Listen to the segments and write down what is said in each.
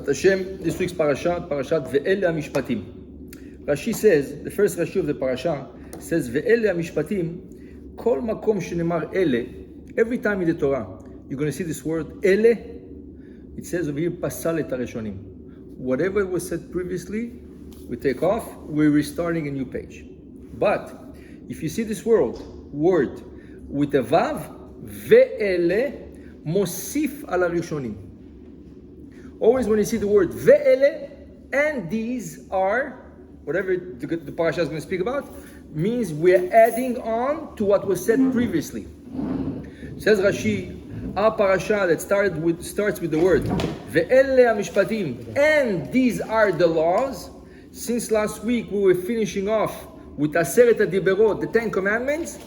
Hashem, this week's Parashat Ve'ele Mishpatim. Rashi says, the first Rashi of the Parasha says, Ve'ele Mishpatim, Kol Makom Shenemar Ele. Every time in the Torah, you're going to see this word Ele. It says over here, Pasal et HaReshonim. Whatever was said previously, we take off, we're restarting a new page. But if you see this word with a Vav, Ve'ele, Mosif al HaReshonim. Always when you see the word Ve'ele, and these are, whatever the parasha is going to speak about, means we're adding on to what was said previously. Says Rashi, our parasha that starts with the word Ve'ele HaMishpatim, and these are the laws. Since last week we were finishing off with Aseret HaDiberot, the 10 Commandments.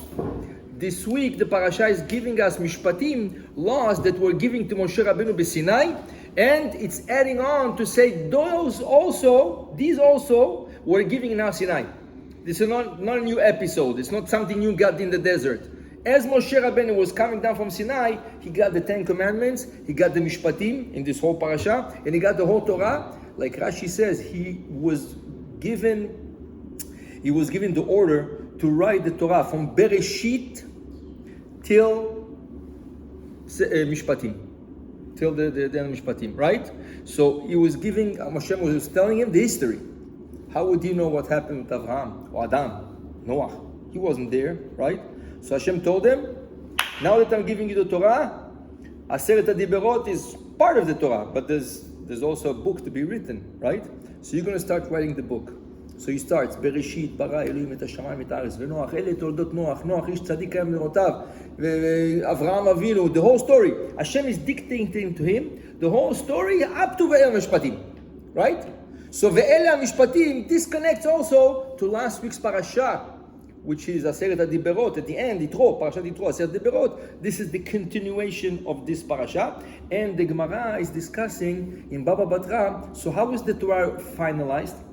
This week the parasha is giving us Mishpatim, laws that were given to Moshe Rabbeinu b'Sinai, and it's adding on to say these also were giving in Har Sinai. This is not a new episode. It's not something you got in the desert. As Moshe Rabbeinu was coming down from Sinai, he got the 10 Commandments, he got the Mishpatim in this whole parasha, and he got the whole Torah. Like Rashi says, he was given the order to write the Torah from Bereshit till Mishpatim. Till the Mishpatim, right? So he was giving, Moshe was telling him the history. How would he know what happened with Avraham or Adam, Noah? He wasn't there, right? So Hashem told him, now that I'm giving you the Torah, Aseret HaDiberot is part of the Torah, but there's also a book to be written, right? So you're going to start writing the book. So he starts, Bereshit, bara Elohim et hashamayim et haaretz, ve'Noach, ele toldot Noach ish tzadik hayam lerotav, Avraham Avinu, the whole story. Hashem is dictating to him the whole story up to Ve'ele Mishpatim, right? So Ve'ele Mishpatim, this connects also to last week's parasha, which is Aseret HaDiberot, at the end, Yitro, Parashat Yitro, Aseret HaDiberot. This is the continuation of this parasha, and the Gemara is discussing in Baba Batra, so how is the Torah finalized?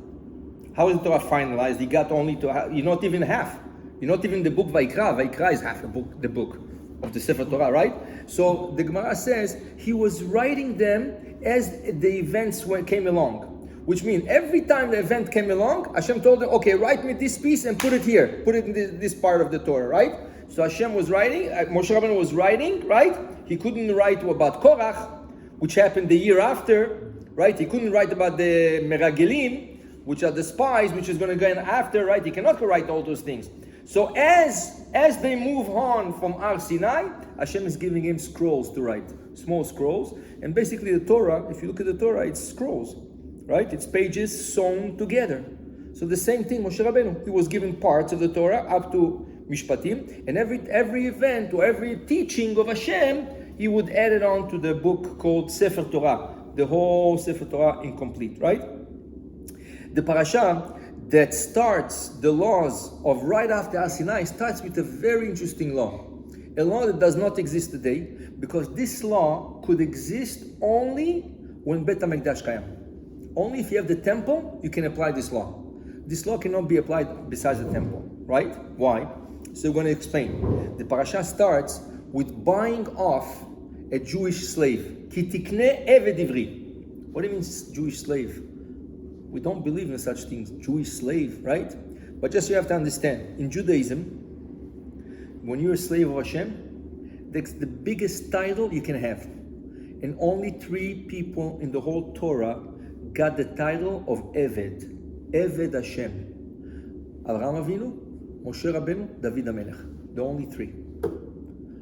How is the Torah finalized? He got only to, you're not even half. You're not even the book Vaikra. Vaikra is half the book of the Sefer Torah, right? So the Gemara says he was writing them as the events came along. Which means every time the event came along, Hashem told him, okay, write me this piece and put it here. Put it in this part of the Torah, right? So Hashem was writing, Moshe Rabbeinu was writing, right? He couldn't write about Korach, which happened the year after, right? He couldn't write about the Meragelim, which are the spies, which is going to go in after, right? He cannot write all those things. So as they move on from Har Sinai, Hashem is giving him scrolls to write, small scrolls. And basically the Torah, if you look at the Torah, it's scrolls, right? It's pages sewn together. So the same thing, Moshe Rabbeinu, he was given parts of the Torah up to Mishpatim, and every event or every teaching of Hashem, he would add it on to the book called Sefer Torah, the whole Sefer Torah incomplete, right? The parasha that starts the laws of right after Har Sinai starts with a very interesting law. A law that does not exist today, because this law could exist only when Bet HaMikdash Kayam. Only if you have the temple, you can apply this law. This law cannot be applied besides the temple, right? Why? So we're going to explain. The parasha starts with buying off a Jewish slave. Ki tikne eved ivri. What do you mean Jewish slave? We don't believe in such things, Jewish slave, right? But just you have to understand, in Judaism, when you're a slave of Hashem, that's the biggest title you can have. And only 3 people in the whole Torah got the title of Eved. Eved Hashem. Avraham Avinu, Moshe Rabbeinu, David HaMelech. The only 3.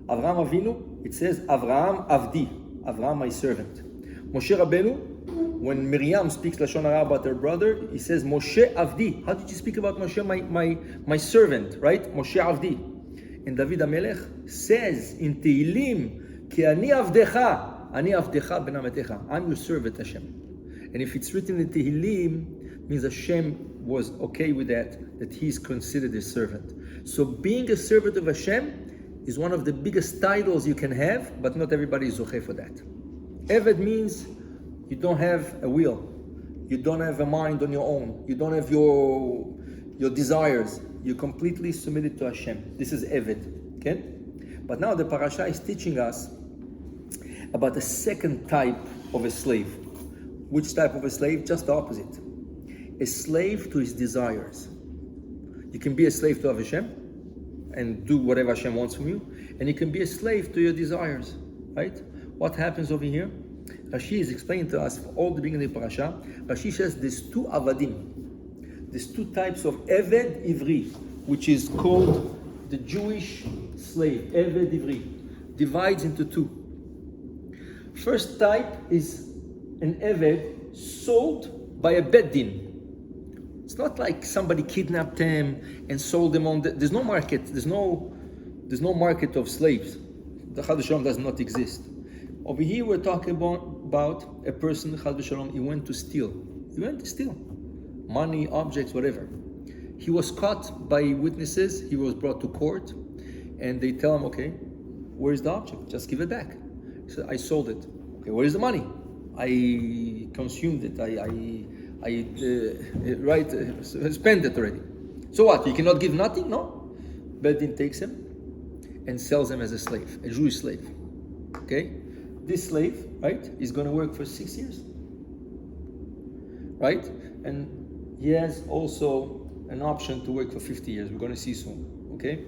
Avraham Avinu, it says, Avraham Avdi. Avraham, my servant. Moshe Rabbeinu, when Miriam speaks Lashon Hara about her brother, he says, Moshe Avdi. How did you speak about Moshe, my servant, right? Moshe Avdi. And David HaMelech says in Tehillim, Ki ani avdecha ben ametecha. I'm your servant, Hashem. And if it's written in Tehillim, means Hashem was okay with that he's considered a servant. So being a servant of Hashem is one of the biggest titles you can have, but not everybody is okay for that. Eved means you don't have a will. You don't have a mind on your own. You don't have your desires. You completely submitted to Hashem. This is Eved. Okay? But now the parasha is teaching us about a second type of a slave. Which type of a slave? Just the opposite. A slave to his desires. You can be a slave to Hashem and do whatever Hashem wants from you, and you can be a slave to your desires, right? What happens over here? Rashi is explaining to us all the beginning of the Paracha. Rashi says there's two avadim. There's two types of Eved Ivri, which is called the Jewish slave. Eved Ivri divides into two. First type is an Eved sold by a Bet Din. It's not like somebody kidnapped him and sold them on. There's no market. There's no market of slaves. The Chad V'Shalom does not exist. Over here, we're talking about a person. Chad V'Shalom, he went to steal. He went to steal money, objects, whatever. He was caught by witnesses. He was brought to court, and they tell him, "Okay, where's the object? Just give it back." He said, "I sold it." "Okay, where is the money?" "I consumed it. I spent it already." "So what? You cannot give nothing?" "No." Bedin takes him and sells him as a slave, a Jewish slave. Okay, this slave, right, is going to work for 6 years, right, and he has also an option to work for 50 years. We're going to see soon. Okay.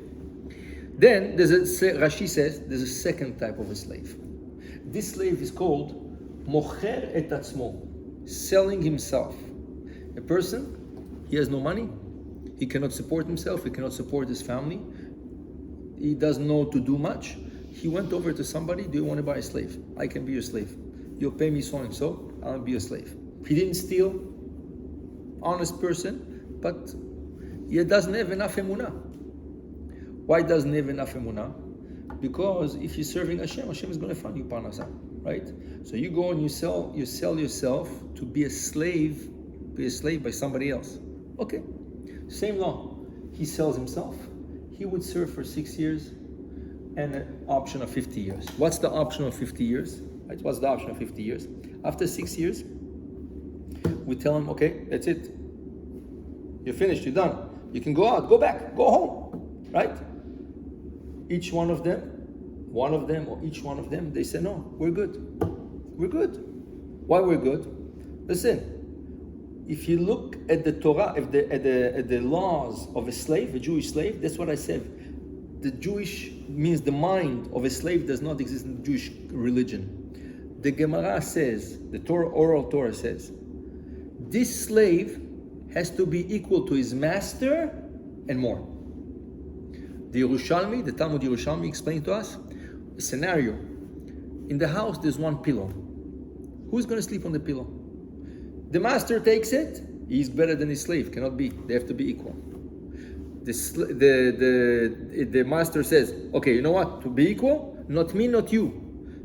Then Rashi says there's a second type of a slave. This slave is called mocher et atzmo, selling himself. A person, he has no money, he cannot support himself, he cannot support his family, he doesn't know to do much. He went over to somebody, "Do you want to buy a slave? I can be your slave. You'll pay me so and so, I'll be your slave." He didn't steal, honest person, but he doesn't have enough emunah. Why doesn't he have enough emunah? Because if you're serving Hashem, Hashem is going to find you parnasah, right? So you go and you sell yourself to be a slave by somebody else. Okay, same law. He sells himself. He would serve for 6 years and an option of 50 years. What's the option of 50 years? Right? What's the option of 50 years? After 6 years, we tell him, "Okay, that's it. You're finished. You're done. You can go out, go back, go home." Right? Each one of them, or each one of them, they say, "No, we're good. We're good." Why we're good? Listen, if you look at the Torah, at the laws of a slave, a Jewish slave, that's what I said. The Jewish means the mind of a slave does not exist in the Jewish religion. The Gemara says, the oral Torah says, this slave has to be equal to his master and more. The Yerushalmi, the Talmud Yerushalmi explained to us a scenario. In the house, there's one pillow. Who's going to sleep on the pillow? The master takes it. He's better than his slave. Cannot be. They have to be equal. The master says, "Okay, you know what? To be equal, not me, not you."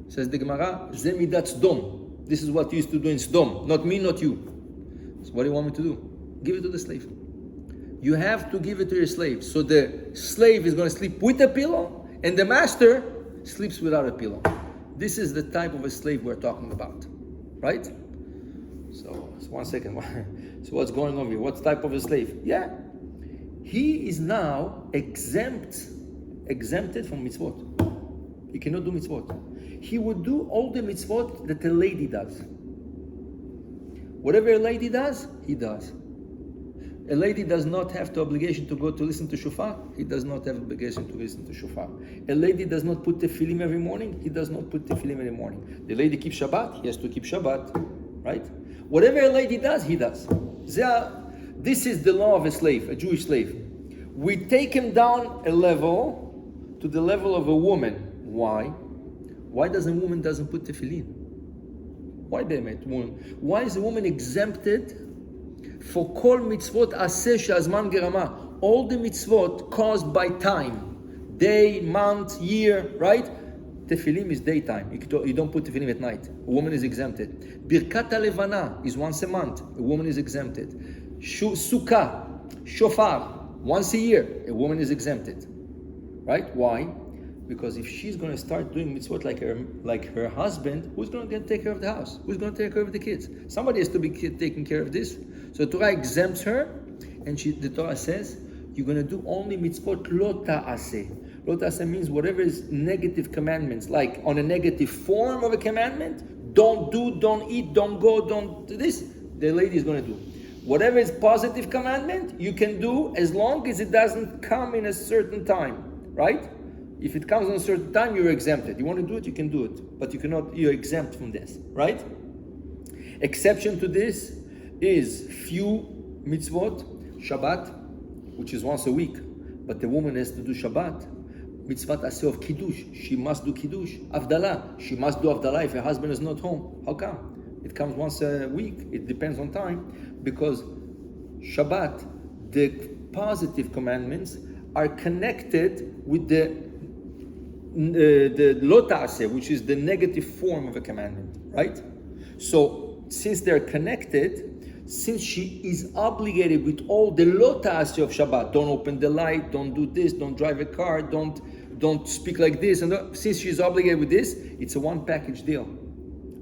Says the Gemara, "Ze midat Sdom." This is what you used to do in Sdom. Not me, not you. So what do you want me to do? Give it to the slave. You have to give it to your slave. So the slave is going to sleep with a pillow, and the master sleeps without a pillow. This is the type of a slave we're talking about, right? So 1 second. So what's going on here? What type of a slave? Yeah, he is now exempted from mitzvot. He cannot do mitzvot. He would do all the mitzvot that a lady does. Whatever a lady does, he does. A lady does not have the obligation to go to listen to shofar. He does not have obligation to listen to shofar. A lady does not put tefillin every morning. He does not put tefillin every morning. The lady keeps Shabbat. He has to keep Shabbat, right? Whatever a lady does, he does. This is the law of a slave, a Jewish slave. We take him down a level to the level of a woman. Why? Why does a woman doesn't put tefillin? Why be'emet woman? Why is a woman exempted for kol mitzvot aseh she'azman gerama? All the mitzvot caused by time, day, month, year, right? Tefillin is daytime. You don't put tefillin at night. A woman is exempted. Birkat HaLevana is once a month. A woman is exempted. Sukkah, shofar, once a year. A woman is exempted. Right? Why? Because if she's going to start doing mitzvot like her husband, who's going to take care of the house? Who's going to take care of the kids? Somebody has to be taking care of this. So the Torah exempts her, and the Torah says, you're going to do only mitzvot lo ta'aseh. Lo ta'aseh means whatever is negative commandments, like on a negative form of a commandment, don't do, don't eat, don't go, don't do this, the lady is going to do. Whatever is positive commandment, you can do as long as it doesn't come in a certain time, right? If it comes in a certain time, you're exempted. You want to do it, you can do it. But you cannot, you're exempt from this, right? Exception to this is few mitzvot, Shabbat, which is once a week. But the woman has to do Shabbat. Mitzvot aseh of Kiddush, she must do Kiddush. Avdalah, she must do Avdalah if her husband is not home. How come? It comes once a week. It depends on time. Because Shabbat, the positive commandments, are connected with the lo ta'aseh, which is the negative form of a commandment, right? So since they're connected, since she is obligated with all the lo ta'aseh of Shabbat, don't open the light, don't do this, don't drive a car, don't speak like this, and since she's obligated with this, it's a one package deal.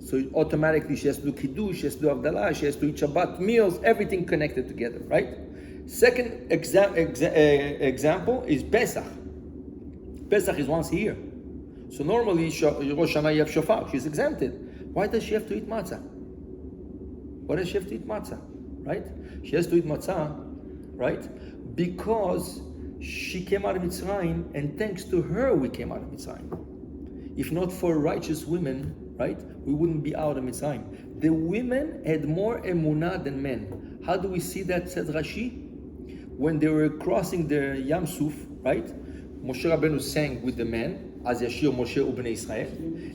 So automatically she has to do Kiddush, she has to do Avdalah, she has to eat Shabbat meals, everything connected together, right? Second example is Pesach. Pesach is once a year. So normally, Rosh Hashanah you have shofar, she's exempted. Why does she have to eat matzah? Why does she have to eat matzah? Right? She has to eat matzah, right? Because she came out of Mitzrayim, and thanks to her we came out of Mitzrayim. If not for righteous women, right, we wouldn't be out of Mitzrayim. The women had more emunah than men. How do we see that, said Rashi? When they were crossing the Yam Suf, right? Moshe Rabbeinu sang with the men, Az Yashir Moshe Ubnei Israel,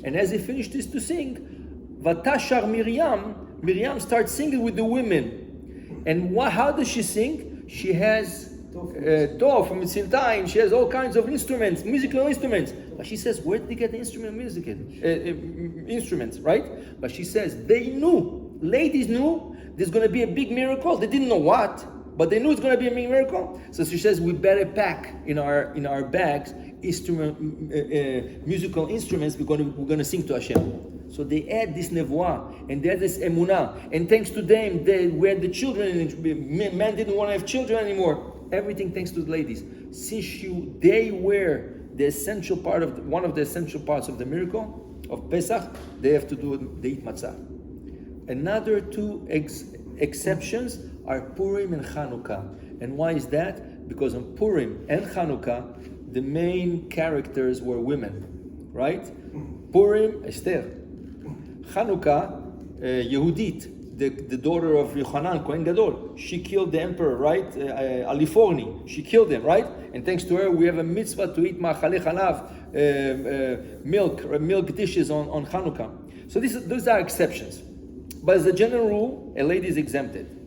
and as he finished this to sing, Vatashar Miriam starts singing with the women. And how does she sing? She has Tov from Mitziltayim, she has all kinds of instruments, musical instruments. But she says, where did they get the instruments, right? But she says, they knew, ladies knew, there's going to be a big miracle. They didn't know what, but they knew it's going to be a big miracle. So she says, we better pack in our bags musical instruments. We're going to sing to Hashem. So they add this nevuah, and they add this emunah, and thanks to them, we had the children, and men didn't want to have children anymore. Everything thanks to the ladies. Since they were the essential part of one of the essential parts of the miracle of Pesach, they have to do it. They eat matzah. Another two exceptions are Purim and Chanukah. And why is that? Because on Purim and Chanukah, the main characters were women, right? Purim, Esther. Chanukah, Yehudit, the daughter of Yochanan, Kohen Gadol. She killed the emperor, right? Aliforni. She killed him, right? And thanks to her, we have a mitzvah to eat ma'achalei chalav, milk dishes on Chanukah. So those are exceptions. But as a general rule, a lady is exempted.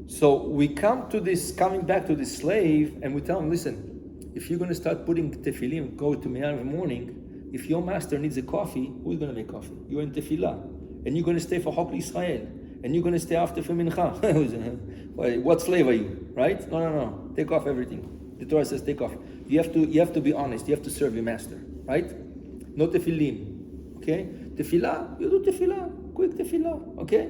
So we coming back to this slave, and we tell him, listen, if you're going to start putting tefillin, go to Minyan in the morning, if your master needs a coffee, who's going to make coffee? You're in tefillah. And you're going to stay for Chok Israel. And you're going to stay after for Mincha. What slave are you? Right? No. Take off everything. The Torah says take off. You have to be honest. You have to serve your master. Right? No tefillin. Okay? Tefillah, you do tefillah. Quick tefillah. Okay?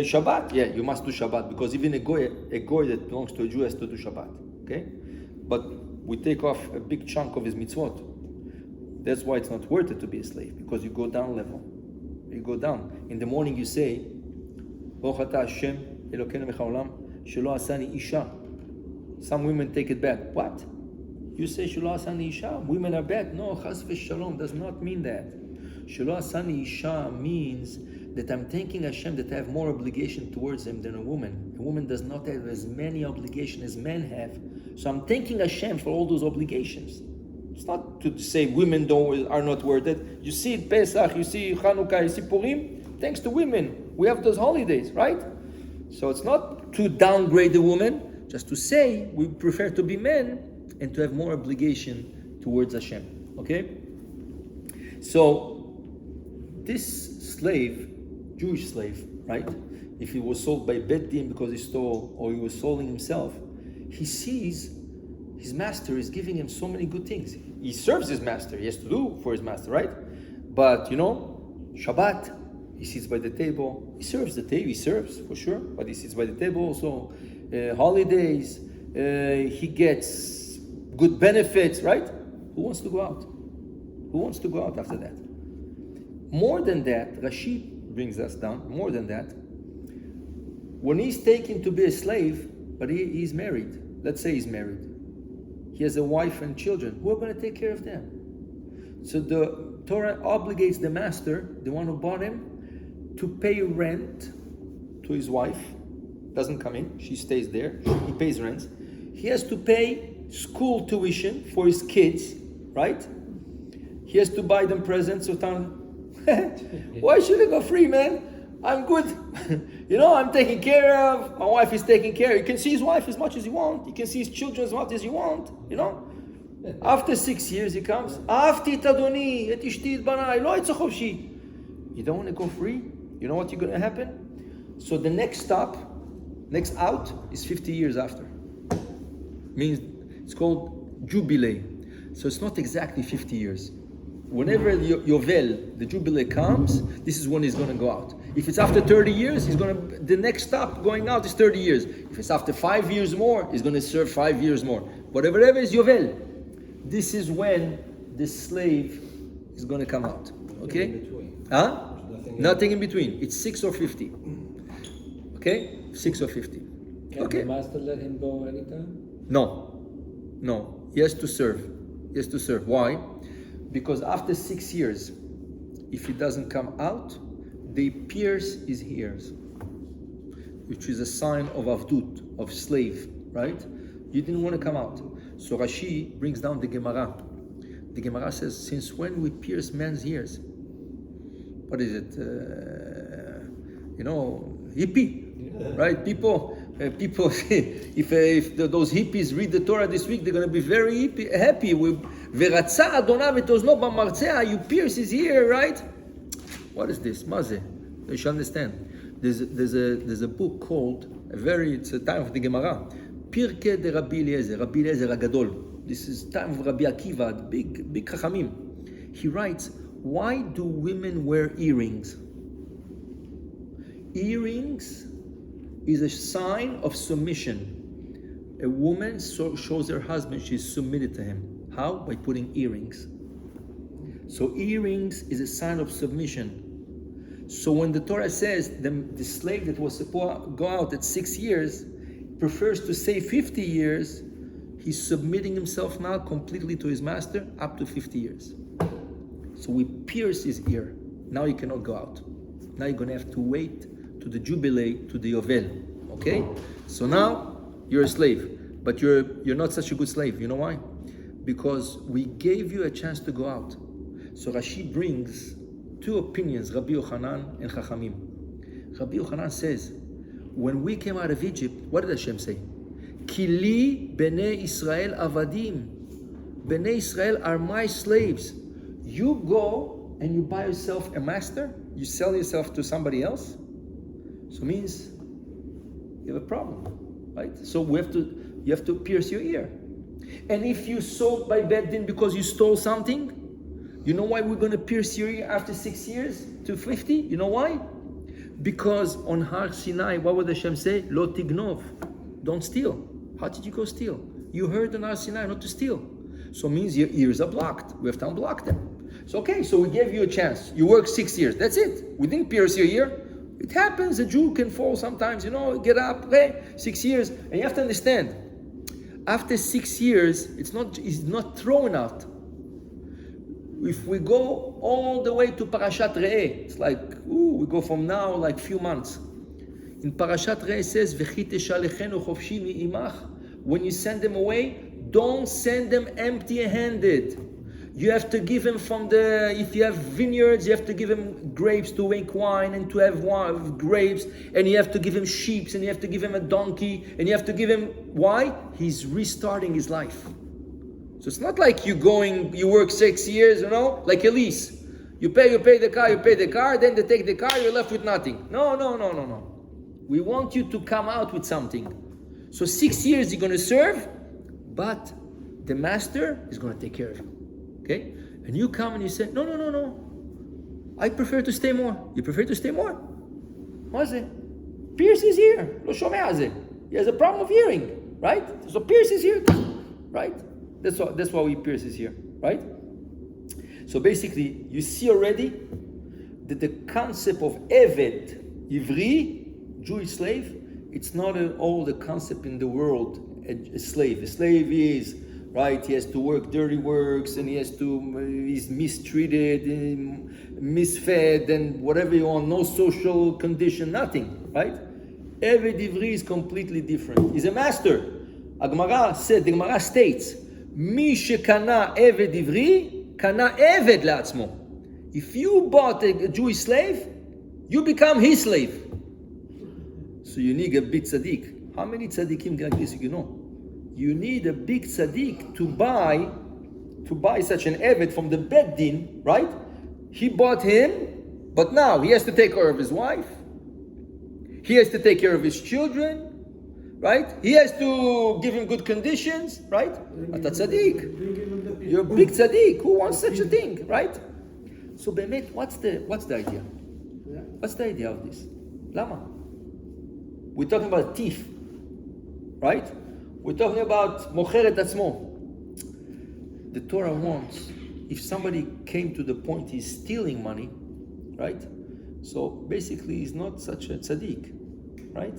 Shabbat, yeah, you must do Shabbat, because even a goy that belongs to a Jew has to do Shabbat. Okay? But we take off a big chunk of his mitzvot. That's why it's not worth it to be a slave, because you go down level. You go down. In the morning you say, Baruch atah Hashem Elokeinu melech haolam shelo asani isha. Some women take it bad. What? You say shelo asani isha? Women are bad? No, chas v'shalom does not mean that. Shelo asani isha means that I'm thanking Hashem that I have more obligation towards him than a woman. A woman does not have as many obligations as men have. So I'm thanking Hashem for all those obligations. It's not to say women are not worth it. You see it Pesach, you see Chanukah, you see Purim. Thanks to women, we have those holidays, right? So it's not to downgrade the woman, just to say we prefer to be men and to have more obligation towards Hashem. Okay? So this slave, Jewish slave, right? If he was sold by Bet Din because he stole, or he was selling himself, he sees his master is giving him so many good things. He serves his master. He has to do for his master, right? But, Shabbat, he sits by the table. He serves the table. He serves, for sure. But he sits by the table also. Holidays, he gets good benefits, right? Who wants to go out? Who wants to go out after that? More than that, Rashi brings us down, more than that. When he's taken to be a slave, but he's married, let's say he's married, he has a wife and children, who are going to take care of them? So the Torah obligates the master, the one who bought him, to pay rent to his wife. Doesn't come in, she stays there, he pays rent. He has to pay school tuition for his kids, right? He has to buy them presents. So why should I go free, man? I'm good. I'm taken care of. My wife is taken care of. You can see his wife as much as you want. You can see his children as much as you want. After 6 years he comes. You don't want to go free? You know what's going to happen? So the next stop, next out is 50 years after. Means it's called Jubilee. So it's not exactly 50 years. Whenever Yovel, the Jubilee comes, this is when he's going to go out. If it's after 30 years, the next stop going out is 30 years. If it's after 5 years more, he's going to serve 5 years more. Whatever is Yovel, this is when the slave is going to come out. Okay? In between. Huh? Nothing in between. It's 6 or 50. Okay? 6 or 50. Can the master let him go anytime? No. He has to serve. Why? Because after 6 years, if he doesn't come out, they pierce his ears, which is a sign of avdut, of slave, right? You didn't want to come out. So Rashi brings down the Gemara. The Gemara says, since when we pierce men's ears? What is it? Hippie, right? People, if those hippies read the Torah this week, they're going to be very happy. Ve'ratza Adonav et ozno b'martzea, you pierce his ear, right? What is this? Mazeh. You should understand. There's a book called, it's a time of the Gemara, Pirkei de Rabbi Eliezer HaGadol. This is time of Rabbi Akiva, the big Chachamim. He writes, why do women wear earrings? Earrings is a sign of submission. A woman shows her husband she's submitted to him. How? By putting earrings. So earrings is a sign of submission. So when the Torah says the slave that was supposed to go out at 6 years prefers to say 50 years, he's submitting himself now completely to his master up to 50 years. So we pierce his ear. Now he cannot go out. Now you're going to have to wait to the Jubilee, to the Yovel. Okay? So now you're a slave. But you're not such a good slave. You know why? Because we gave you a chance to go out. So Rashi brings two opinions, Rabbi Yochanan and Chachamim. Rabbi Yochanan says, when we came out of Egypt, what did Hashem say? Kili bnei Israel avadim. Bnei Israel are my slaves. You go and you buy yourself a master, you sell yourself to somebody else, so it means you have a problem, right? So you have to pierce your ear. And if you sold by Beit Din because you stole something, you know why we're going to pierce your ear after 6 years to 50? You know why? Because on Har Sinai, what would Hashem say? Lo tignov, don't steal. How did you go steal? You heard on Har Sinai not to steal. So it means your ears are blocked. We have to unblock them. So okay, so we gave you a chance. You worked 6 years. That's it. We didn't pierce your ear. It happens. A Jew can fall sometimes, get up. Hey, 6 years. And you have to understand, after 6 years, it's not thrown out. If we go all the way to Parashat Re'eh, it's like, we go from now like few months. In Parashat Re'eh it says, V'chi teshalechenu chofshi mi'imach. When you send them away, don't send them empty-handed. You have to give them if you have vineyards, you have to give them grapes to make wine and to have grapes, and you have to give him sheep, and you have to give him a donkey, and you have to give him, why? He's restarting his life. So it's not like you work 6 years, like a lease. You pay the car, then they take the car, you're left with nothing. No. We want you to come out with something. So 6 years you're going to serve, but the master is going to take care of you. Okay? And you come and you say, no. I prefer to stay more. You prefer to stay more? What is it? Pierce his ear. He has a problem of hearing, right? So pierce his ear, right? That's why we pierce his ear, right? So basically, you see already, that the concept of Eved, Ivri, Jewish slave, it's not at all the concept in the world, a slave. A slave is, right, he has to work dirty works, and he's mistreated, misfed, and whatever you want, no social condition, nothing, right? Eved Ivri is completely different. He's a master. The Gemara states, Mi shekana Eved Ivri, kana Eved la'atzmo. If you bought a Jewish slave, you become his slave. So you need a big tzaddik. How many tzaddikim like this you know? You need a big tzaddik to buy such an Eved from the Beit Din, right? He bought him, but now he has to take care of his wife. He has to take care of his children, right? He has to give him good conditions, right? But a tzaddik. You're a big tzaddik. Who wants such a thing, right? So Bemet, what's the idea? What's the idea of this? Lama? We're talking about thief, right? We're talking about mocher et atzmo. The Torah wants, if somebody came to the point he's stealing money, right? So basically he's not such a tzaddik, right?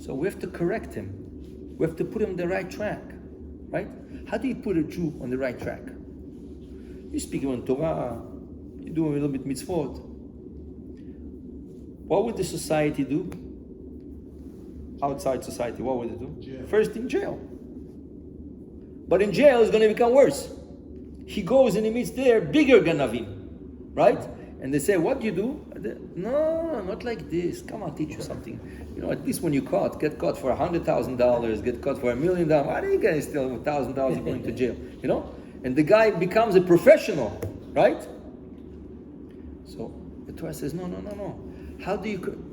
So we have to correct him. We have to put him on the right track, right? How do you put a Jew on the right track? You speak on Torah, you do a little bit mitzvot. What would the society do? Outside society, what would it do? Jail. First in jail. But in jail it's going to become worse. He goes and he meets there bigger ganavim, right? And they say, what do you do? No, not like this. Come on, teach you something. You know, at least when you get caught for $100,000, get caught for $1 million, why are you going to steal $1,000 going to jail? You know? And the guy becomes a professional, right? So the Torah says, no. How do you...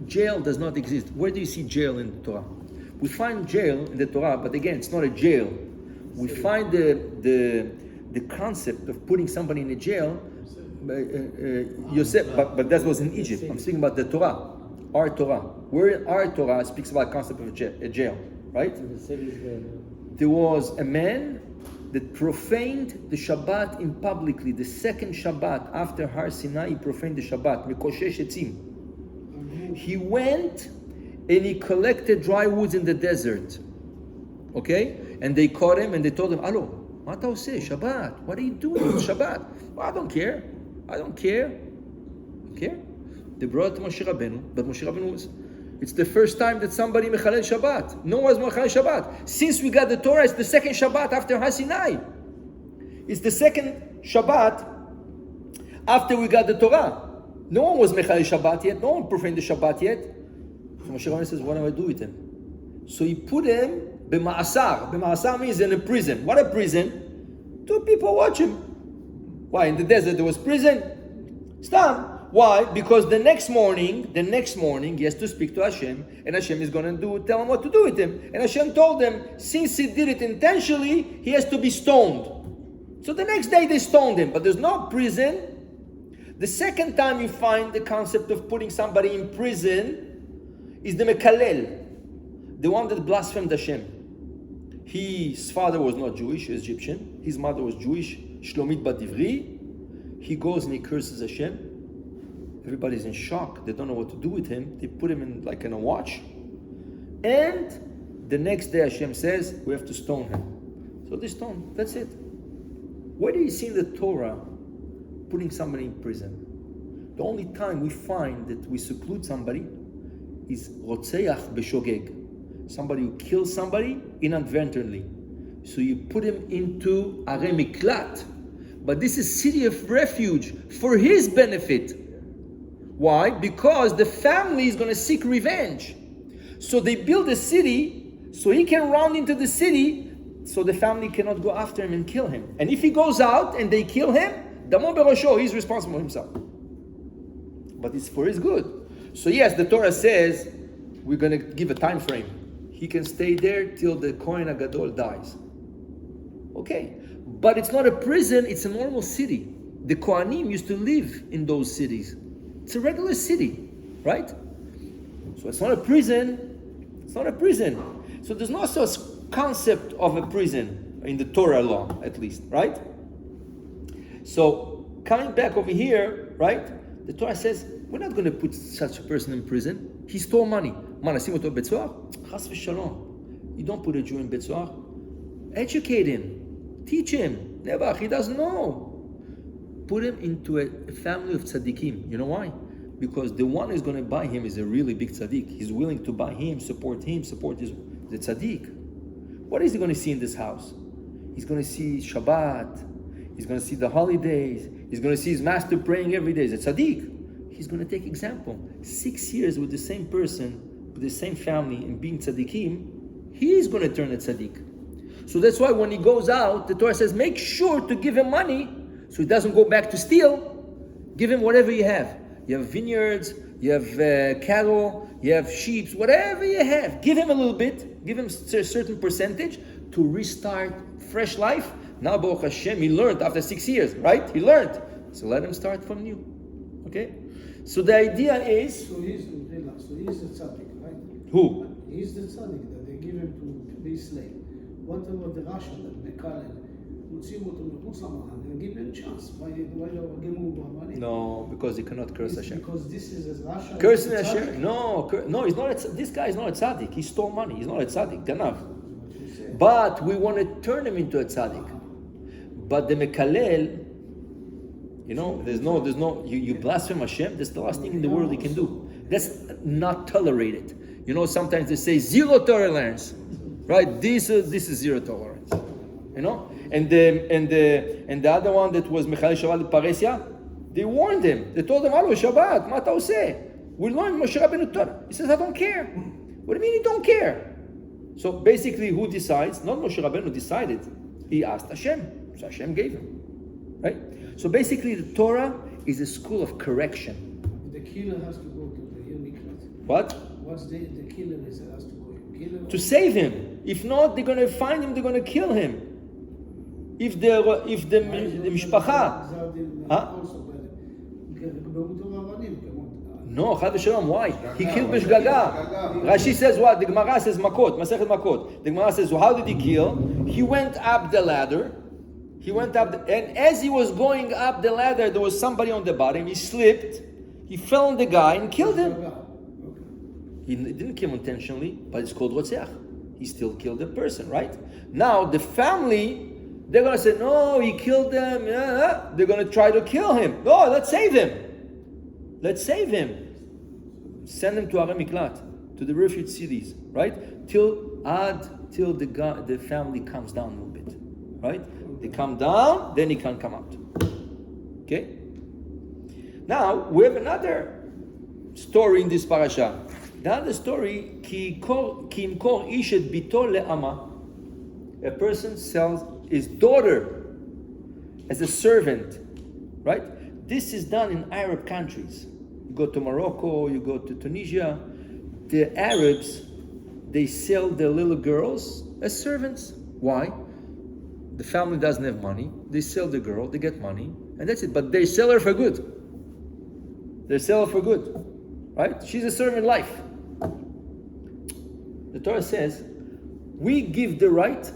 Jail does not exist. Where do you see jail in the Torah? We find jail in the Torah, but again, it's not a jail. We find the concept of putting somebody in a jail, Yosef, but that was in Egypt. I'm speaking about the Torah, our Torah. Where our Torah speaks about the concept of a jail, right? There was a man that profaned the Shabbat in publicly. The second Shabbat after Har Sinai, he profaned the Shabbat. Mikoshesh etzim. He went and he collected dry woods in the desert. Okay? And they caught him and they told him, Alo, what do you say? Shabbat. What are you doing with Shabbat? Well, I don't care. Okay? They brought Moshe Rabbeinu, but Moshe Rabbeinu was... It's the first time that somebody mechalel Shabbat. No one was mechalel Shabbat. Since we got the Torah, it's the second Shabbat after Har Sinai. It's the second Shabbat after we got the Torah. No one was mechalel Shabbat yet. No one profaned the Shabbat yet. So Moshe Rabbeinu says, what do I do with him? So he put him b'ma'asar. B'ma'asar means in a prison. What a prison? 2 people watch him. Why? In the desert there was prison? Stam. Why? Because the next morning, he has to speak to Hashem, and Hashem is going to tell him what to do with him. And Hashem told him, since he did it intentionally, he has to be stoned. So the next day they stoned him, but there's no prison. The second time you find the concept of putting somebody in prison is the Mekalel, the one that blasphemed Hashem. His father was not Jewish, Egyptian. His mother was Jewish, Shlomit bat Ivri. He goes and he curses Hashem. Everybody's in shock. They don't know what to do with him. They put him in a watch. And the next day Hashem says, we have to stone him. So they stone. That's it. Where do you see in the Torah putting somebody in prison? The only time we find that we seclude somebody is Rotzeach b'shogeg. Somebody who kills somebody inadvertently. So you put him into Arei Miklat. But this is city of refuge for his benefit. Why? Because the family is going to seek revenge. So they build a city so he can run into the city so the family cannot go after him and kill him. And if he goes out and they kill him, Damo Berosho, he's responsible himself. But it's for his good. So yes, the Torah says we're going to give a time frame. He can stay there till the Kohen HaGadol dies. Okay. But it's not a prison, it's a normal city. The Kohanim used to live in those cities. It's a regular city, right? So it's not a prison. It's not a prison. So there's no such concept of a prison in the Torah law, at least, right? So coming back over here, right? The Torah says, we're not going to put such a person in prison. He stole money. Man, שים אותו בבית סוהר? חס ושלום. You don't put a Jew in בית סוהר. Educate him. Teach him. Never. He doesn't know. Put him into a family of tzaddikim. You know why? Because the one who's going to buy him is a really big tzaddik. He's willing to buy him, support the tzaddik. What is he going to see in this house? He's going to see Shabbat. He's going to see the holidays. He's going to see his master praying every day. He's a tzaddik. He's going to take example. 6 years with the same person, with the same family, and being tzaddikim, he is going to turn a tzaddik. So that's why when he goes out, the Torah says, make sure to give him money so he doesn't go back to steal. Give him whatever you have. You have vineyards, you have cattle, you have sheep, whatever you have. Give him a little bit. Give him a certain percentage to restart fresh life. Now, Baruch Hashem, he learned after 6 years, right? He learned. So let him start from new. Okay? So the idea is... So he's the tzaddik, right? Who? He's the tzaddik that they give him to be slave. What about the Russian that Mekalen? And give him a chance. Why give him money? No, because he cannot curse Hashem. Because this is a Russia. Cursing Hashem? No, he's not. This guy is not a tzaddik. He stole money. He's not a tzaddik. Ganav. But we want to turn him into a tzaddik. But the mekalel, there's no. You blaspheme Hashem. That's the last thing in the world he can do. That's not tolerated. Sometimes they say zero tolerance, right? This is zero tolerance. And the other one that was Mechalel Shabbat Paresia, they warned him. They told him, "Alo Shabbat, ma ta oseh? We learned Moshe Rabbeinu Torah." He says, "I don't care." What do you mean you don't care? So basically, who decides? Not Moshe Rabbeinu decided. He asked Hashem, so Hashem gave him. Right? So basically, the Torah is a school of correction. The killer has to go to the Miklat. What? What's the killer is has to go? To save him. If not, they're going to find him. They're going to kill him. If the mishpacha, no, chad v'shalom. Why? He killed b'shgaga. Rashi says what? The Gemara says makot, Masechet Makot. The Gemara says, well, how did he kill? He went up the ladder. And as he was going up the ladder, there was somebody on the bottom. He slipped. He fell on the guy and killed him. He didn't kill him intentionally, but it's called rotzeach. He still killed the person, right? Now the family. They're going to say, no, he killed them. Yeah. They're going to try to kill him. No, let's save him. Let's save him. Send him to Arei Miklat, to the refuge cities, right? Till the family comes down a little bit, right? They come down, then he can come out. Okay? Now, we have another story in this parasha. The other story, Ki imkor ish et bito le'ama. A person sells his daughter as a servant, right? This is done in Arab countries. You go to Morocco, you go to Tunisia. The Arabs, they sell their little girls as servants. Why? The family doesn't have money. They sell the girl, they get money, and that's it. But they sell her for good. They sell her for good, right? She's a servant life. The Torah says, we give the right,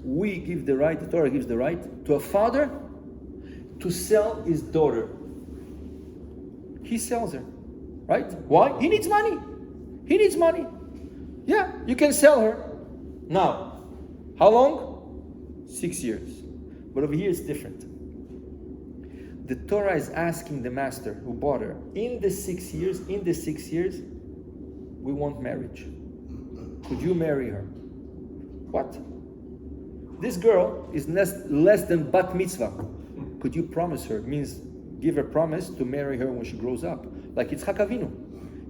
the Torah gives the right to a father to sell his daughter. He sells her, right? Why? He needs money. Yeah, you can sell her. Now, how long? 6 years. But over here it's different. The Torah is asking the master who bought her, in the 6 years, we want marriage. Could you marry her? What? This girl is less than bat mitzvah. Could you promise her? It means give a promise to marry her when she grows up. Like Yitzchak Avinu.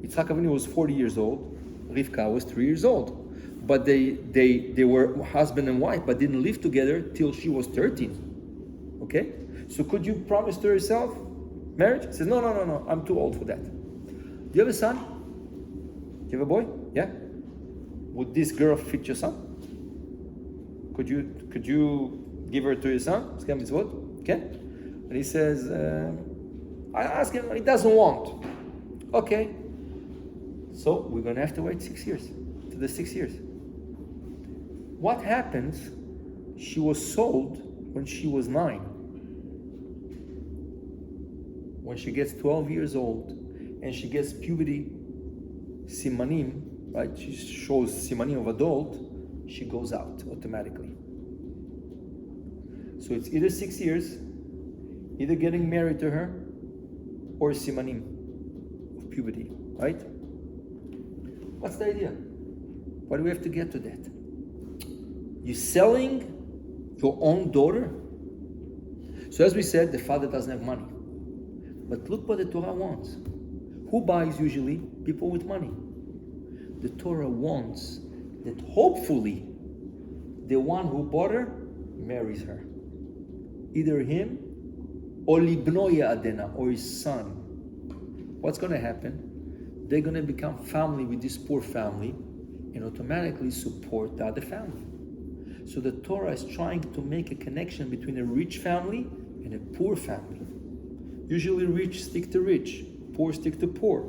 Yitzchak Avinu was 40 years old. Rivka was 3 years old. But they were husband and wife, but didn't live together till she was 13. Okay? So could you promise to yourself marriage? She says, no, I'm too old for that. Do you have a son? Do you have a boy? Yeah? Would this girl fit your son? Could you give her to your son? Okay? And he says, I ask him, he doesn't want. Okay. So we're going to have to wait 6 years, to the 6 years. What happens? She was sold when she was 9. when she gets 12 years old and she gets puberty simanim, right? She shows simanim of adult, she goes out automatically. So it's either 6 years, either getting married to her, or simanim of puberty, right? What's the idea? Why do we have to get to that? You're selling your own daughter? So as we said, the father doesn't have money. But look what the Torah wants. Who buys usually? People with money. The Torah wants that hopefully the one who bought her marries her. Either him or libno ya'adena, or his son. What's going to happen? They're going to become family with this poor family and automatically support the other family. So the Torah is trying to make a connection between a rich family and a poor family. Usually rich stick to rich, poor stick to poor.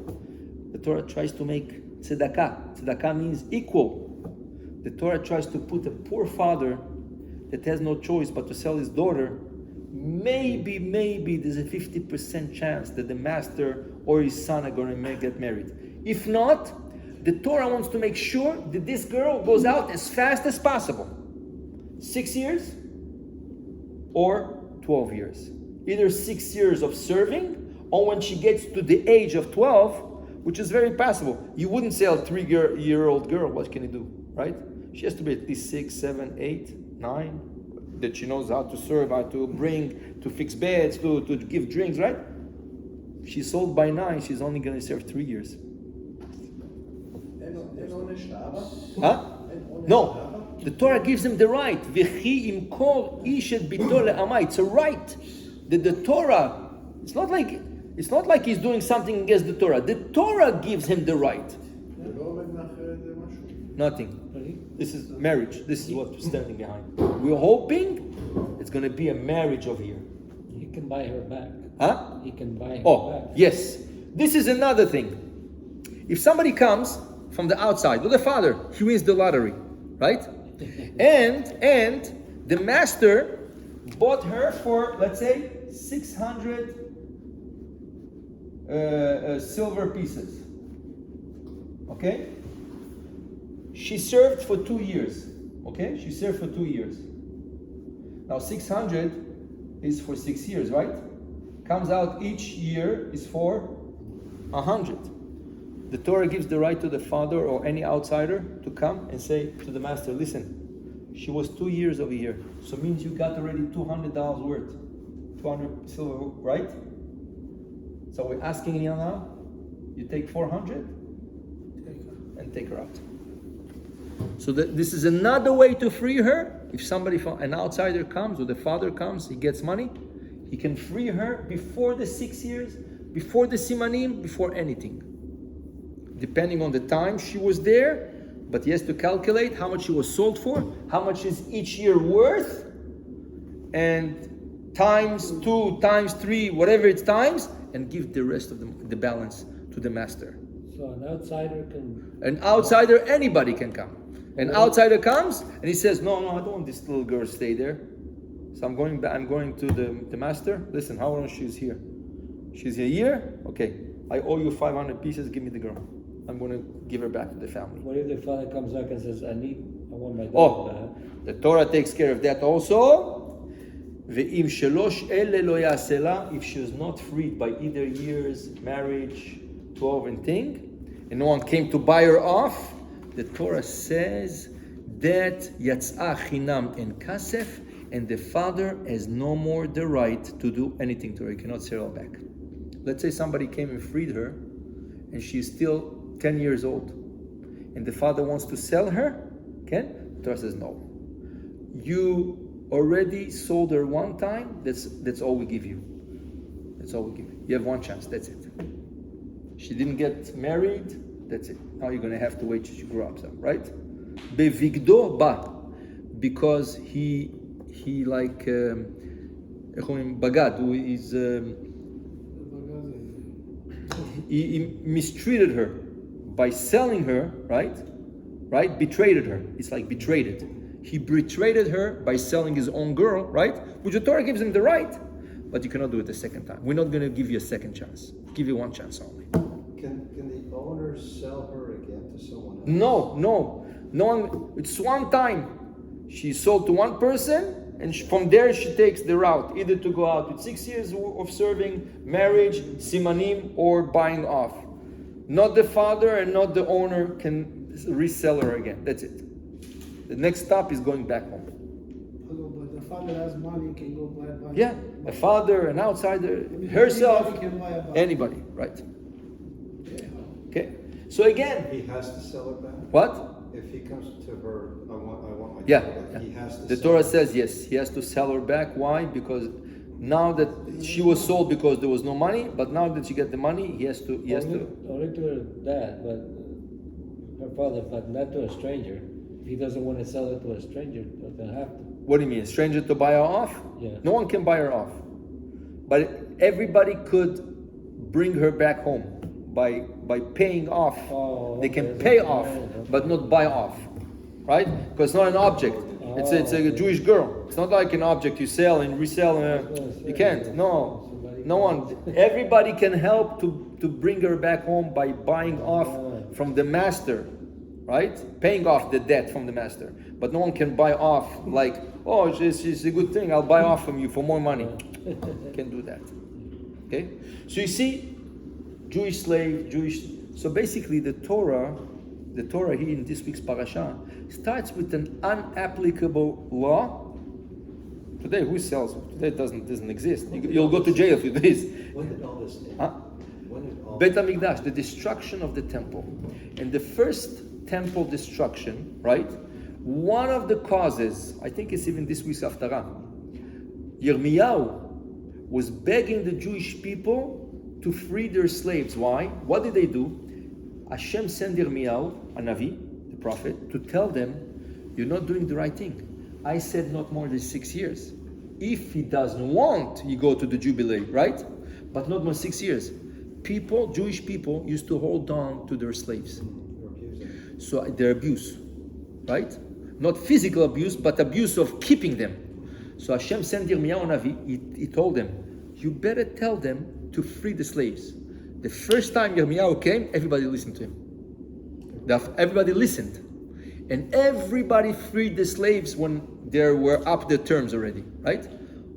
The Torah tries to make tzedakah. Tzedakah means equal. The Torah tries to put a poor father that has no choice but to sell his daughter. Maybe there's a 50% chance that the master or his son are going to get married. If not, the Torah wants to make sure that this girl goes out as fast as possible. 6 years or 12 years. Either 6 years of serving, or when she gets to the age of 12, which is very possible. You wouldn't sell a 3-year-old girl, what can you do, right? She has to be at least 6, 7, 8, 9, that she knows how to serve, how to bring, to fix beds, to give drinks, right? She's sold by 9, she's only going to serve 3 years. Huh? No. The Torah gives him the right. It's a right. That the Torah, it's not like he's doing something against the Torah. The Torah gives him the right. Nothing. This is marriage. This is what we're standing behind. We're hoping it's going to be a marriage over here. He can buy her back. Huh? He can buy her back. Yes. This is another thing. If somebody comes from the outside, well, the father, he wins the lottery, right? and the master bought her for, let's say, 600 silver pieces. Okay? She served for 2 years. Okay? She served for 2 years. Now 600 is for 6 years, right? Comes out each year is for 100. The Torah gives the right to the father or any outsider to come and say to the master, listen, she was 2 years over here. So it means you got already $200 worth. 200 silver, right? So we're asking you now, you take 400 and take her out. So this is another way to free her. If somebody from an outsider comes or the father comes, he gets money, he can free her before the 6 years, before the simanim, before anything. Depending on the time she was there, but he has to calculate how much she was sold for, how much is each year worth, and times 2, times 3, whatever it's times, and give the rest of the balance to the master. So an outsider can... An outsider, anybody can come. An outsider comes and he says, no, I don't want this little girl to stay there. So I'm going to the master. Listen, how long she's here? She's a year? Okay. I owe you 500 pieces, give me the girl. I'm going to give her back to the family. What if the father comes back and says, I want my daughter back? The Torah takes care of that also. If she was not freed by either years, marriage, 12 and thing, and no one came to buy her off, the Torah says that yatzah chinam en kasef, and the father has no more the right to do anything to her. He cannot sell her back. Let's say somebody came and freed her, and she's still 10 years old, and the father wants to sell her. Okay? The Torah says no. You already sold her one time. That's all we give you. That's all we give you. You have one chance. That's it. She didn't get married. That's it. Now you're going to have to wait till she grow up, right? Bevigdo ba, because he like bagad, who is he mistreated her by selling her, right? Betrayed her. It's like betrayed it. He betrayed her by selling his own girl, right? Which the Torah gives him the right. but you cannot do it the second time. We're not going to give you a second chance. Give you one chance only. Can the owner sell her again to someone else? No one. It's one time. She sold to one person, and from there she takes the route either to go out with 6 years of serving, marriage, simanim, or buying off. Not the father and not the owner can resell her again. That's it. The next stop is going back home. But the father has money, can go buy. Yeah, a father, an outsider, herself, Anybody can buy a bike. anybody, right? Yeah. Okay. So again, He has to sell it back? what? If he comes to her, I want my Yeah, car back, yeah. he has to The sell Torah it. says yes, he has to sell her back. Why? Because now that she was sold because there was no money, but now that she get the money, he has to. Only to her dad, but her father, but not to a stranger. If he doesn't want to sell it to a stranger, doesn't have to. What do you mean, a stranger to buy her off? Yeah. No one can buy her off, but everybody could bring her back home by paying off. Oh, They can okay. pay off, Okay. but not buy off, right? Because it's not an object. It's a Jewish girl. It's not like an object you sell and resell. You can't. No one. Everybody can help to bring her back home by buying off from the master, right? Paying off the debt from the master. But no one can buy off like, oh, she's a good thing. I'll buy off from you for more money. Can't do that. Okay. So you see, Jewish slave, Jewish. So basically, the Torah here in this week's parasha starts with an unapplicable law. Today, who sells? Today it doesn't exist. You'll go to jail if you do this. When did all this end? Huh? When did all Bet HaMikdash, the destruction of the temple. And the first temple destruction, right? One of the causes, I think it's even this week's Haftarah, Yirmiyahu was begging the Jewish people to free their slaves. Why? What did they do? Hashem sent Yirmiyahu, a Navi, the prophet, to tell them, you're not doing the right thing. I said not more than 6 years. If he doesn't want, you go to the Jubilee, right? But not more 6 years. People, Jewish people, used to hold on to their slaves. So their abuse, right? Not physical abuse, but abuse of keeping them. So Hashem sent Yirmiyahu Navi, he told them, you better tell them to free the slaves. The first time Yirmiyahu came, everybody listened to him. Everybody listened. And everybody freed the slaves when they were up their terms already, right?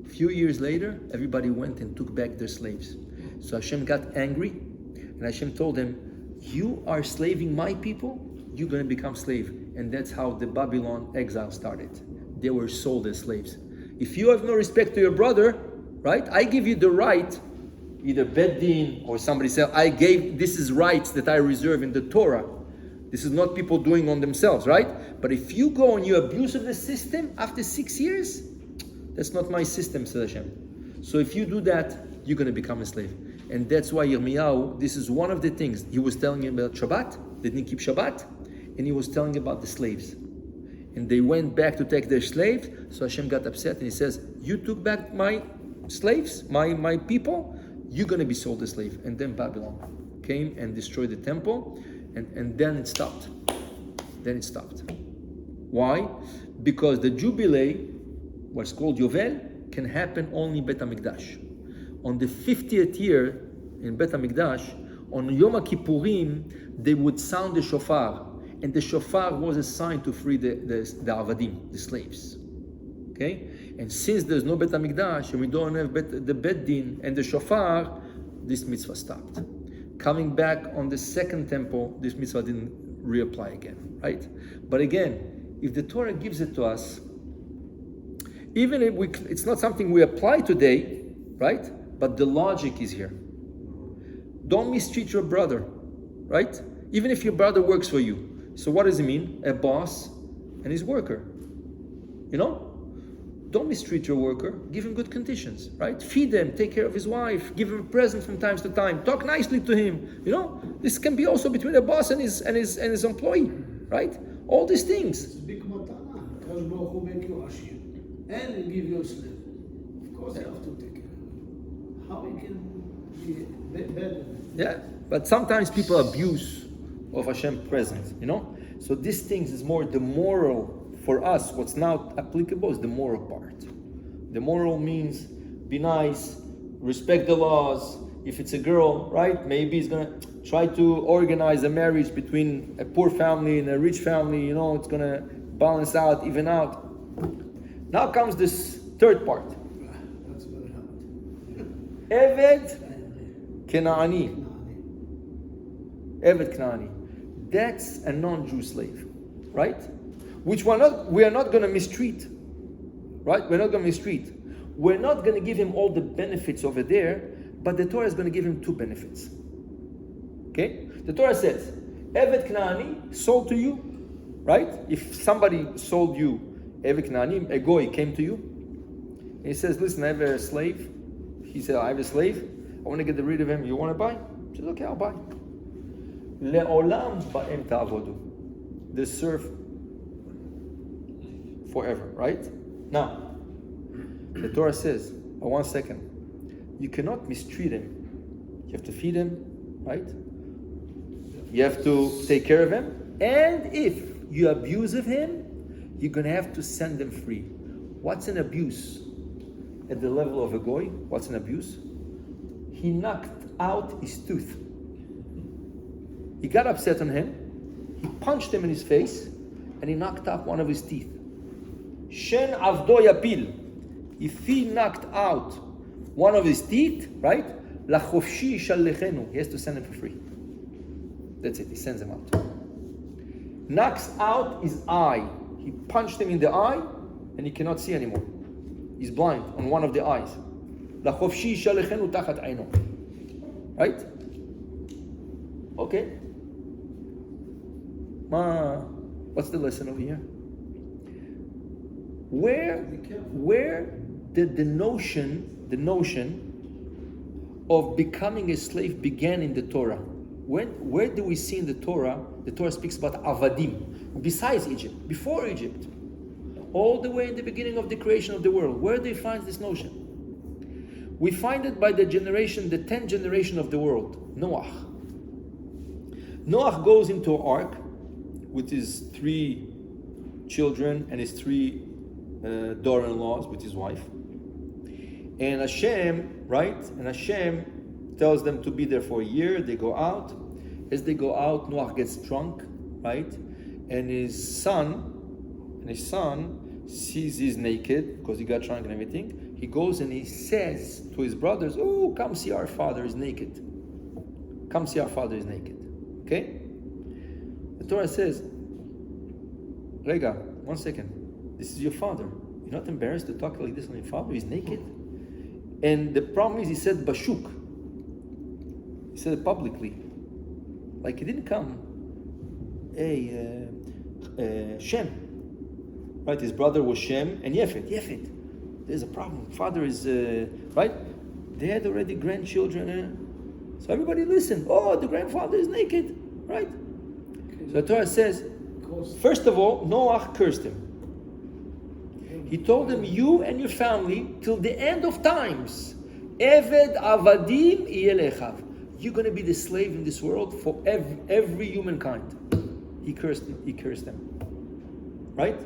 A few years later, everybody went and took back their slaves. So Hashem got angry, and Hashem told them, you are slaving my people, you're going to become slave. And that's how the Babylon exile started. They were sold as slaves. If you have no respect to your brother, right? I give you the right, either Beddin or somebody said, this is rights that I reserve in the Torah. This is not people doing on themselves, right? But if you go and you abuse of the system after 6 years, that's not my system, says Hashem. So if you do that, you're going to become a slave. And that's why Yirmiyahu, this is one of the things. He was telling him about Shabbat, they didn't keep Shabbat, and he was telling about the slaves. And they went back to take their slaves, so Hashem got upset and he says, you took back my slaves, my people, you're going to be sold as slave. And then Babylon came and destroyed the temple, and then it stopped. Why? Because the Jubilee, what's called Yovel, can happen only in Bet HaMikdash. On the 50th year in Bet HaMikdash, on Yom Kippurim, they would sound the shofar. And the shofar was a sign to free the avadim, the slaves. Okay? And since there's no Bet HaMikdash, and we don't have the Beddin and the shofar, this mitzvah stopped. Coming back on the second temple, this mitzvah didn't reapply again, right? But again, if the Torah gives it to us, even if it's not something we apply today, right? But the logic is here. Don't mistreat your brother, right? Even if your brother works for you. So what does it mean? A boss and his worker. You know? Don't mistreat your worker. Give him good conditions, right? Feed him, take care of his wife, give him a present from time to time, talk nicely to him. You know, this can be also between a boss and his employee, right? All these things. It's a big matana. Kadosh Baruch Hu make you ashir and he give you a slave. Of course, you have to take care of him. How he can be better? Yeah, but sometimes people abuse of Hashem's presence, you know? So these things is more the moral. For us, what's now applicable is the moral part. The moral means be nice, respect the laws. If it's a girl, right, maybe he's gonna try to organize a marriage between a poor family and a rich family. It's gonna balance out, even out. Now comes this third part. That's very hard. Eved Kenani. Eved Kenani. That's a non-Jew slave, right? Which we are not going to mistreat, right? We're not going to mistreat. We're not going to give him all the benefits over there, but the Torah is going to give him two benefits. Okay? The Torah says, Eved Kenani sold to you, right? If somebody sold you, Eved Kenani, a goy came to you, and he says, listen, I have a slave. He said, I have a slave. I want to get rid of him. You want to buy? He says, okay, I'll buy. Le'olam ba'em ta'avodu. They serve forever, right? Now, the Torah says, oh, 1 second, you cannot mistreat him. You have to feed him, right? You have to take care of him. And if you abuse of him, you're going to have to send him free. What's an abuse? At the level of a goy, what's an abuse? He knocked out his tooth. He got upset on him, he punched him in his face, and he knocked out one of his teeth. Shen avdo yapil. If he knocked out one of his teeth, right? Lachofshi shalechenu. He has to send him for free. That's it, he sends him out. Knocks out his eye. He punched him in the eye, and he cannot see anymore. He's blind on one of the eyes. Lachofshi shalechenu tachat aino. Right? Okay. What's the lesson over here? Where did the notion of becoming a slave began in the Torah? Where do we see in the Torah speaks about avadim, besides Egypt, before Egypt, all the way in the beginning of the creation of the world? Where do you find this notion? We find it by the 10th generation of the world, Noah. Noah goes into an ark with his 3 children and his 3 daughter-in-laws with his wife. And Hashem, right? And Hashem tells them to be there for a year. They go out. As they go out, Noah gets drunk, right? And his son sees he's naked because he got drunk and everything. He goes and he says to his brothers, "Oh, come see our father is naked. Come see our father is naked." Okay? The Torah says, Rega, 1 second. This is your father. You're not embarrassed to talk like this on your father? He's naked. And the problem is, he said Bashuk. He said it publicly. Like he didn't come, hey, Shem. Right? His brother was Shem and Yefet. Yefet. There's a problem. Father is, right? They had already grandchildren. So everybody listened. Oh, the grandfather is naked. Right? So the Torah says, first of all, Noah cursed him. He told him, you and your family, till the end of times, Eved Avadim Iyelechav. You're going to be the slave in this world for every humankind. He cursed them. Right?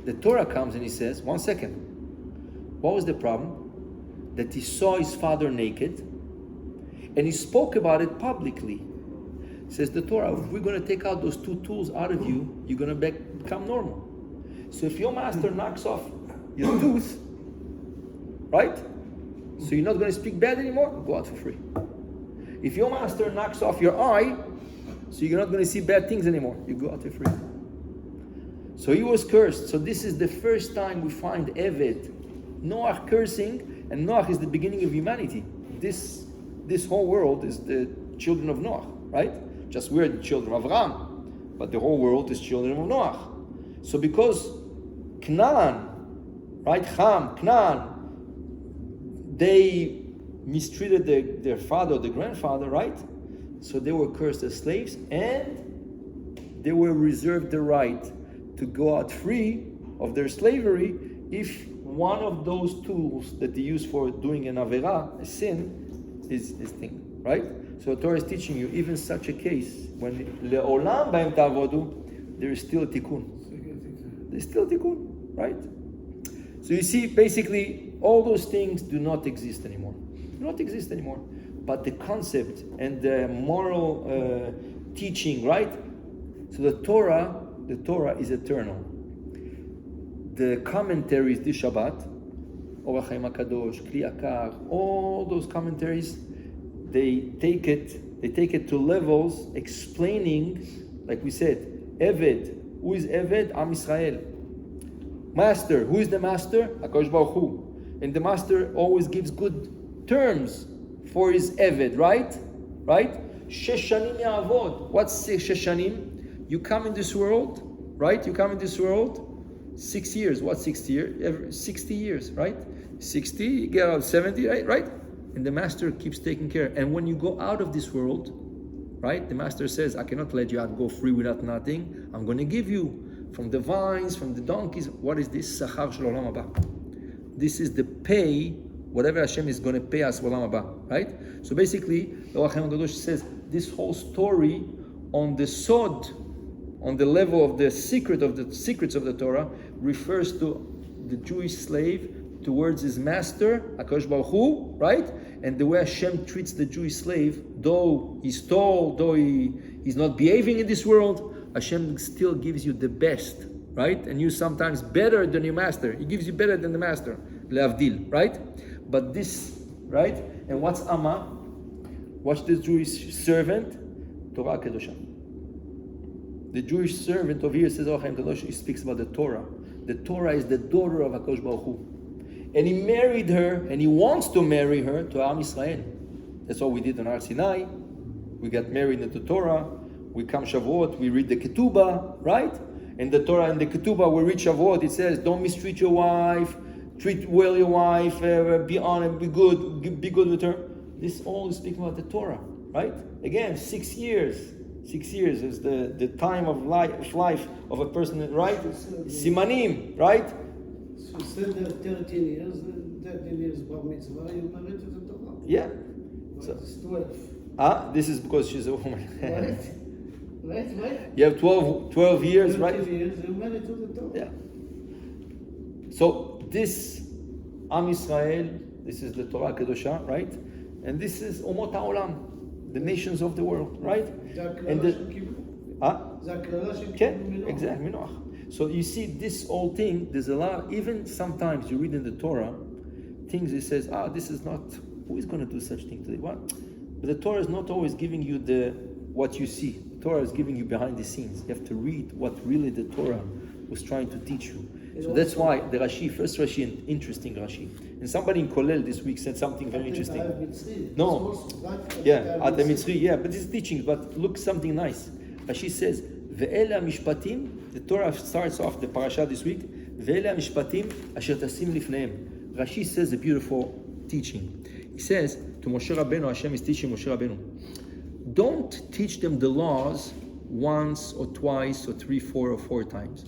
The Torah comes and he says, 1 second. What was the problem? That he saw his father naked and he spoke about it publicly. Says the Torah, if we're going to take out those 2 tools out of you, you're going to become normal. So if your master knocks off your tooth, right? So you're not going to speak bad anymore, go out for free. If your master knocks off your eye, so you're not going to see bad things anymore, you go out for free. So he was cursed. So this is the first time we find Eved, Noah cursing, and Noah is the beginning of humanity. This whole world is the children of Noah, right? Just we're the children of Abraham, but the whole world is children of Noah. So because Canaan, right, Canaan, they mistreated their father, the grandfather, right? So they were cursed as slaves, and they were reserved the right to go out free of their slavery if one of those tools that they use for doing an avera, a sin, is thing, right? So the Torah is teaching you, even such a case, when le'olam ba'em ta'avodu, there is still a tikkun. There's still a tikkun, right? So you see, basically, all those things do not exist anymore. do not exist anymore. But the concept and the moral teaching, right? So the Torah is eternal. The commentaries, the Shabbat, Orach Chaim HaKadosh, Kli Yakar, all those commentaries, they take it to levels explaining, like we said, Eved. Who is Eved? Am Israel. Master. Who is the master? HaKadosh Baruch Hu. And the master always gives good terms for his Eved, right? Right? Sheshanim Ya'avod. What's Sheshanim? You come in this world, right? You come in this world, 6 years. What 60 years? 60 years, right? 60, you get out 70, right? And the master keeps taking care. And when you go out of this world, right? The master says, I cannot let you out go free without nothing. I'm going to give you from the vines, from the donkeys. What is this? Sachar shel olam haba. This is the pay, whatever Hashem is going to pay us olam haba, right? So basically, the Orach Chaim HaKadosh says this whole story on the sod, on the level of the secrets of the Torah, refers to the Jewish slave towards his master, HaKadosh Baruch Hu, right? And the way Hashem treats the Jewish slave, though he's tall, though he's not behaving in this world, Hashem still gives you the best, right? And you sometimes better than your master. He gives you better than the master, le'avdil, right? But this, right? And what's Amma? What's the Jewish servant? Torah Kedosha. The Jewish servant over here says, Oh Chaim Kadosh, he speaks about the Torah. The Torah is the daughter of HaKadosh Baruch Hu. And he married her, and he wants to marry her to Am Yisrael. That's what we did on Har Sinai. We got married in the Torah. We come Shavuot, we read the Ketubah, right? And the Torah and the Ketubah, we read Shavuot, it says, don't mistreat your wife, treat well your wife, be honest, be good with her. This all is speaking about the Torah, right? Again, 6 years. 6 years is the time of life of a person, right? Simanim, right? So instead of 13 years, 13 years bar mitzvah, you married to the Torah. Yeah. But So, it's 12. this is because she's a woman. Right? You have 12 years, 13 right? years, you married to the Torah. Yeah. So this Am Yisrael, this is the Torah Kedosha, right? And this is Umot HaOlam, the nations of the world, right? And exactly. So you see this whole thing, there's a lot, even sometimes you read in the Torah, things it says, this is not, who is going to do such thing today? What? But the Torah is not always giving you what you see. The Torah is giving you behind the scenes. You have to read what really the Torah was trying to teach you. So that's why the first Rashi, an interesting Rashi. And somebody in Kolel this week said something very interesting. No. Yeah, at the Mitzri, yeah, but it's teaching. But look, something nice. Rashi says, Ve'ela Mishpatim, the Torah starts off the Paracha this week, Ve'ela Mishpatim asher tasim lifneim. Rashi says a beautiful teaching. He says to Moshe Rabbeinu, Hashem is teaching Moshe Rabbeinu, don't teach them the laws once or twice or 3, 4 or 4 times.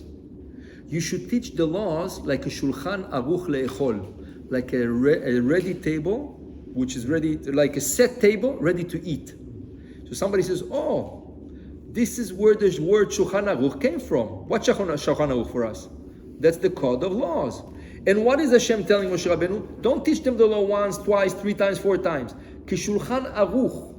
You should teach the laws like a shulchan aruch le'echol, like a ready table, which is ready, like a set table ready to eat. So somebody says, this is where the word shulchan aruch came from. What's shulchan aruch for us? That's the code of laws. And what is Hashem telling Moshe Rabbeinu? Don't teach them the law once, twice, 3 times, 4 times. Kishulchan aruch,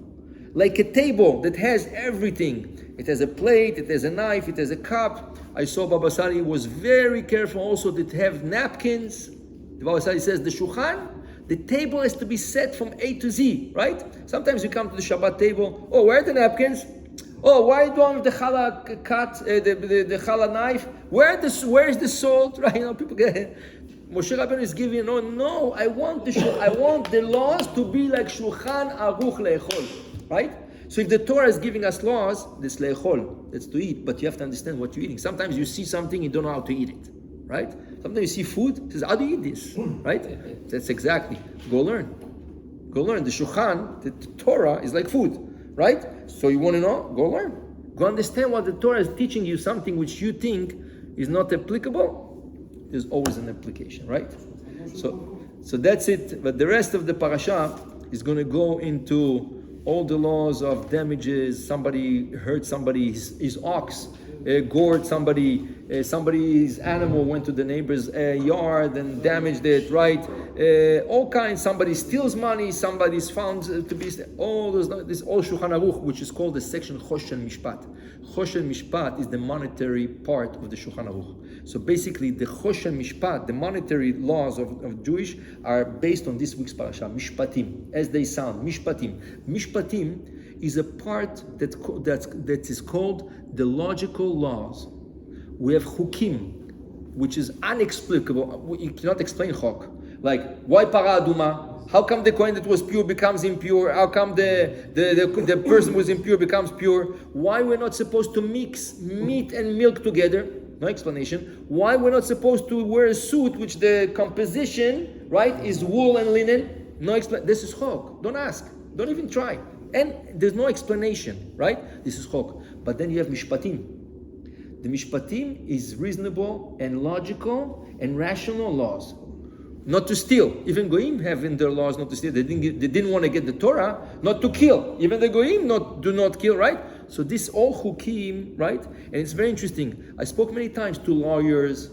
like a table that has everything. It has a plate, it has a knife, it has a cup. I saw Baba Sari was very careful also to have napkins. The Baba Sari says the shulchan, the table has to be set from A to Z, right? Sometimes you come to the Shabbat table, where are the napkins? Why don't have the challah cut, the challah knife? Where is the salt? Right? People get Moshe Rabbeinu is giving, no, I want the laws to be like shulchan aruch le'echol, right? So if the Torah is giving us laws, this le'echol, that's to eat, but you have to understand what you're eating. Sometimes you see something, you don't know how to eat it, right? Sometimes you see food, it says, how do you eat this, right? That's exactly, go learn. The shulchan, the Torah is like food, right? So you want to know, go learn. Go understand what the Torah is teaching you, something which you think is not applicable. There's always an application, right? So that's it. But the rest of the parasha is going to go into all the laws of damages. Somebody hurt somebody, his ox gored somebody, somebody's animal went to the neighbor's yard and damaged it, right? All kinds. Somebody steals money. Somebody's found to be all those. This all Shulchan Aruch, which is called the section Choshen Mishpat. Choshen Mishpat is the monetary part of the Shulchan Aruch. So basically, the Choshen Mishpat, the monetary laws of Jewish, are based on this week's parasha, Mishpatim, as they sound. Mishpatim. Mishpatim is a part that is called the logical laws. We have chukim, which is inexplicable. You cannot explain chok. Like, why para aduma? How come the coin that was pure becomes impure? How come the person who was impure becomes pure? Why we're not supposed to mix meat and milk together? No explanation. Why we're not supposed to wear a suit which the composition, right, is wool and linen? No explanation. This is chok. Don't ask. Don't even try. And there's no explanation, right? This is chok. But then you have mishpatim. The mishpatim is reasonable and logical and rational laws. Not to steal. Even goyim have in their laws not to steal. They didn't want to get the Torah. Not to kill. Even the goyim do not kill, right? So this all chukim, right? And it's very interesting. I spoke many times to lawyers,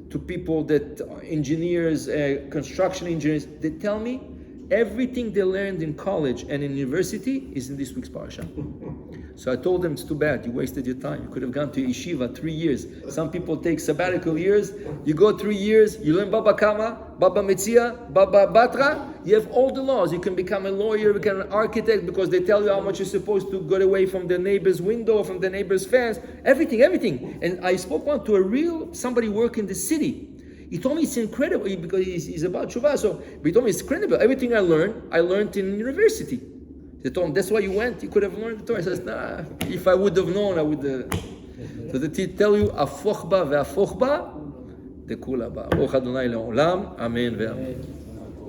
to people that engineers, construction engineers. They tell me everything they learned in college and in university is in this week's parasha. So I told them, it's too bad, you wasted your time. You could have gone to yeshiva 3 years. Some people take sabbatical years. You go 3 years, you learn Baba Kama, Baba Metzia, Baba Batra. You have all the laws. You can become a lawyer, become an architect, because they tell you how much you're supposed to get away from the neighbor's window, from the neighbor's fence. Everything. And I spoke one to somebody working in the city. He told me it's incredible because he's about Shuvah. So he told me it's incredible. Everything I learned in university. They told him, that's why you went. You could have learned the Torah. He says, nah, if I would have known, I would have. So they tell you, afoch ba ve'afoch ba, dekula ba. Baruch Adonai le'olam. Amen ve'amen.